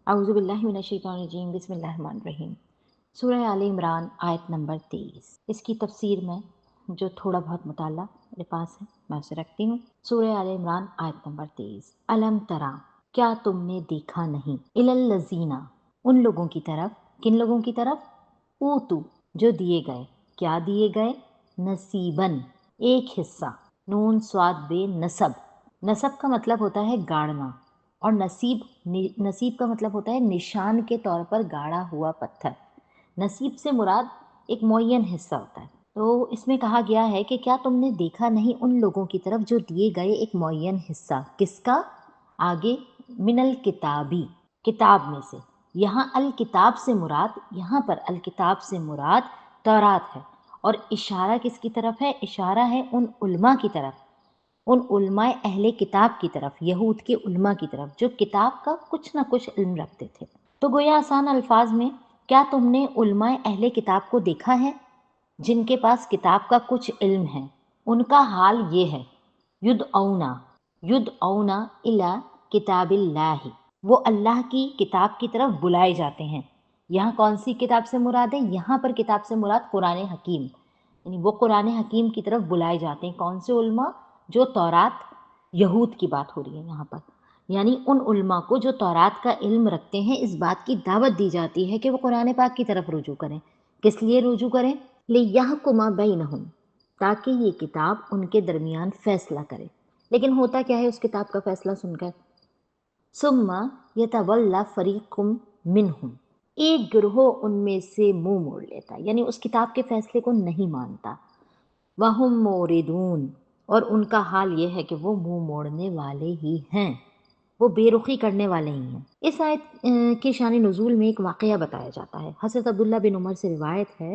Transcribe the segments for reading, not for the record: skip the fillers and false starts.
اعوذ باللہ من الشیطان الرجیم، بسم اللہ الرحمن الرحیم۔ سورہ آل عمران آیت نمبر 23، اس کی تفسیر میں جو تھوڑا بہت مطالعہ میرے پاس ہے میں اسے رکھتی ہوں۔ سورہ آل عمران آیت نمبر 23، الم ترا، کیا تم نے دیکھا نہیں، الی الذین، ان لوگوں کی طرف، کن لوگوں کی طرف، اوتو، جو دیے گئے، کیا دیے گئے، نصیباً، ایک حصہ، نون صاد بے نصب، نصب کا مطلب ہوتا ہے گاڑنا، اور نصیب کا مطلب ہوتا ہے نشان کے طور پر گاڑا ہوا پتھر۔ نصیب سے مراد ایک معین حصہ ہوتا ہے۔ تو اس میں کہا گیا ہے کہ کیا تم نے دیکھا نہیں ان لوگوں کی طرف جو دیے گئے ایک معین حصہ، کس کا، آگے، من الکتابی، کتاب میں سے، یہاں الکتاب سے مراد، یہاں پر الکتاب سے مراد تورات ہے، اور اشارہ کس کی طرف ہے، اشارہ ہے ان علماء کی طرف، ان علماء اہل کتاب کی طرف، یہود کے علماء کی طرف جو کتاب کا کچھ نہ کچھ علم رکھتے تھے۔ تو گویا آسان الفاظ میں، کیا تم نے علماء اہل کتاب کو دیکھا ہے جن کے پاس کتاب کا کچھ علم ہے؟ ان کا حال یہ ہے، یدعونا الی کتاب اللہ، وہ اللہ کی کتاب کی طرف بلائے جاتے ہیں۔ یہاں کون سی کتاب سے مراد ہے؟ یہاں پر کتاب سے مراد قرآن حکیم، یعنی وہ قرآن حکیم کی طرف بلائے جاتے ہیں۔ کون سے علماء؟ جو تورات، یہود کی بات ہو رہی ہے یہاں پر، یعنی ان علماء کو جو تورات کا علم رکھتے ہیں، اس بات کی دعوت دی جاتی ہے کہ وہ قرآن پاک کی طرف رجوع کریں۔ کس لیے رجوع کریں؟ لِیَحْکُمَ بَیْنَہُم، تاکہ یہ کتاب ان کے درمیان فیصلہ کرے۔ لیکن ہوتا کیا ہے اس کتاب کا فیصلہ سن کر؟ ثُمَّ يَتَوَلَّى فَرِيقٌ مِّنْهُمْ، ایک گروہ ان میں سے منہ موڑ لیتا، یعنی اس کتاب کے فیصلے کو نہیں مانتا۔ وَهُمْ مُعْرِضُونَ، اور ان کا حال یہ ہے کہ وہ منہ موڑنے والے ہی ہیں، وہ بے رخی کرنے والے ہی ہیں۔ اس آیت کے شان نزول میں ایک واقعہ بتایا جاتا ہے۔ حضرت عبداللہ بن عمر سے روایت ہے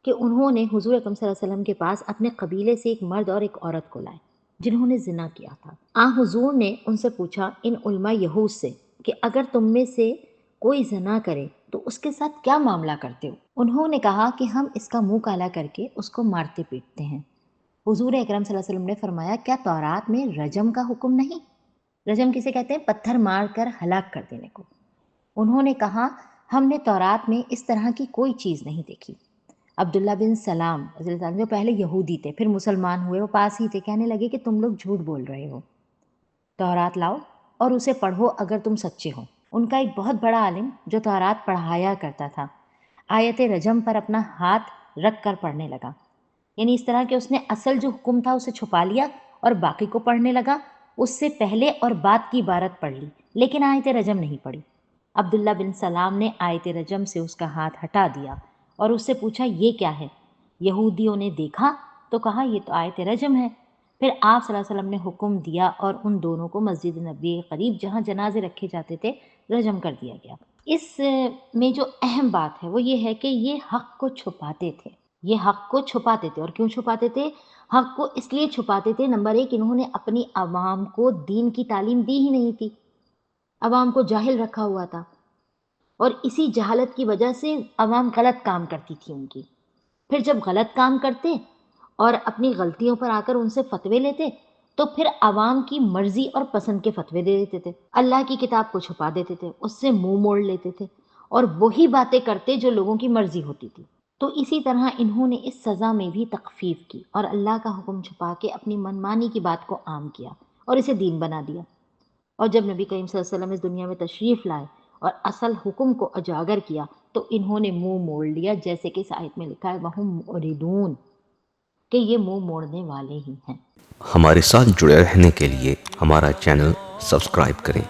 کہ انہوں نے حضور اکرم صلی اللہ علیہ وسلم کے پاس اپنے قبیلے سے ایک مرد اور ایک عورت کو لائے جنہوں نے زنا کیا تھا۔ حضور نے ان سے پوچھا، ان علماء یہود سے، کہ اگر تم میں سے کوئی زنا کرے تو اس کے ساتھ کیا معاملہ کرتے ہو؟ انہوں نے کہا کہ ہم اس کا منہ کالا کر کے اس کو مارتے پیٹتے ہیں۔ حضور اکرم صلی اللہ علیہ وسلم نے فرمایا، کیا تورات میں رجم کا حکم نہیں؟ رجم کسے کہتے ہیں؟ پتھر مار کر ہلاک کر دینے کو۔ انہوں نے کہا، ہم نے تورات میں اس طرح کی کوئی چیز نہیں دیکھی۔ عبداللہ بن سلام جو پہلے یہودی تھے پھر مسلمان ہوئے، وہ پاس ہی تھے، کہنے لگے کہ تم لوگ جھوٹ بول رہے ہو، تورات لاؤ اور اسے پڑھو اگر تم سچے ہو۔ ان کا ایک بہت بڑا عالم جو تورات پڑھایا کرتا تھا، آیت رجم پر اپنا ہاتھ رکھ کر پڑھنے لگا، یعنی اس طرح کہ اس نے اصل جو حکم تھا اسے چھپا لیا اور باقی کو پڑھنے لگا، اس سے پہلے اور بعد کی عبارت پڑھ لی لیکن آیت رجم نہیں پڑھی۔ عبداللہ بن سلام نے آیت رجم سے اس کا ہاتھ ہٹا دیا اور اس سے پوچھا، یہ کیا ہے؟ یہودیوں نے دیکھا تو کہا، یہ تو آیت رجم ہے۔ پھر آپ صلی اللہ علیہ وسلم نے حکم دیا اور ان دونوں کو مسجد نبوی کے قریب جہاں جنازے رکھے جاتے تھے رجم کر دیا گیا۔ اس میں جو اہم بات ہے وہ یہ ہے کہ یہ حق کو چھپاتے تھے، یہ حق کو چھپاتے تھے۔ اور کیوں چھپاتے تھے؟ حق کو اس لیے چھپاتے تھے، نمبر ایک، انہوں نے اپنی عوام کو دین کی تعلیم دی ہی نہیں تھی، عوام کو جاہل رکھا ہوا تھا، اور اسی جہالت کی وجہ سے عوام غلط کام کرتی تھی ان کی۔ پھر جب غلط کام کرتے اور اپنی غلطیوں پر آ کر ان سے فتوے لیتے تو پھر عوام کی مرضی اور پسند کے فتوے دے دیتے تھے، اللہ کی کتاب کو چھپا دیتے تھے، اس سے منہ موڑ لیتے تھے اور وہی باتیں کرتے جو لوگوں کی مرضی ہوتی تھی۔ تو اسی طرح انہوں نے اس سزا میں بھی تخفیف کی اور اللہ کا حکم چھپا کے اپنی منمانی کی بات کو عام کیا اور اسے دین بنا دیا۔ اور جب نبی کریم صلی اللہ علیہ وسلم اس دنیا میں تشریف لائے اور اصل حکم کو اجاگر کیا تو انہوں نے منہ موڑ لیا، جیسے کہ اس آیت میں لکھا ہے، وَهُمْ مُعْرِضُونَ، کہ یہ منہ موڑنے والے ہی ہیں۔ ہمارے ساتھ جڑے رہنے کے لیے ہمارا چینل سبسکرائب کریں۔